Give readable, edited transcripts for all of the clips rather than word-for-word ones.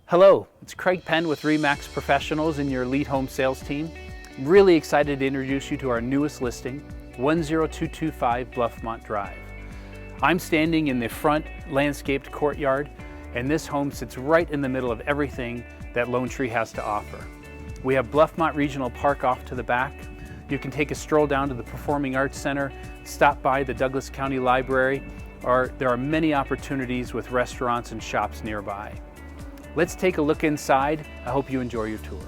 Hello, it's Craig Penn with RE/MAX Professionals and your Elite Home Sales team. I'm really excited to introduce you to our newest listing, 10225 Bluffmont Drive. I'm standing in the front landscaped courtyard, and this home sits right in the middle of everything that Lone Tree has to offer. We have Bluffmont Regional Park off to the back. You can take a stroll down to the Performing Arts Center, stop by the Douglas County Library, or there are many opportunities with restaurants and shops nearby. Let's take a look inside. I hope you enjoy your tour.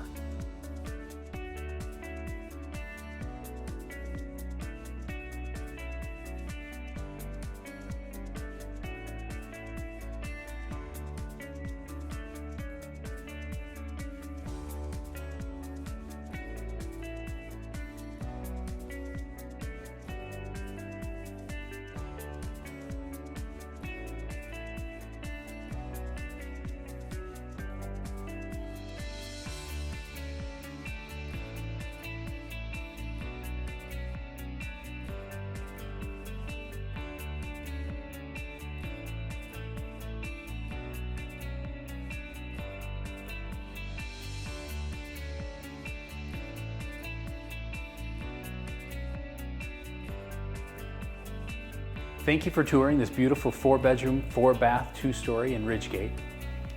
Thank you for touring this beautiful 4-bedroom, 4-bath, 2-story in Ridgegate.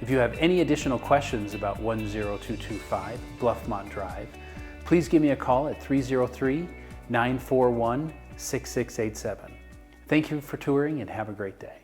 If you have any additional questions about 10225 Bluffmont Drive, please give me a call at 303-941-6687. Thank you for touring and have a great day.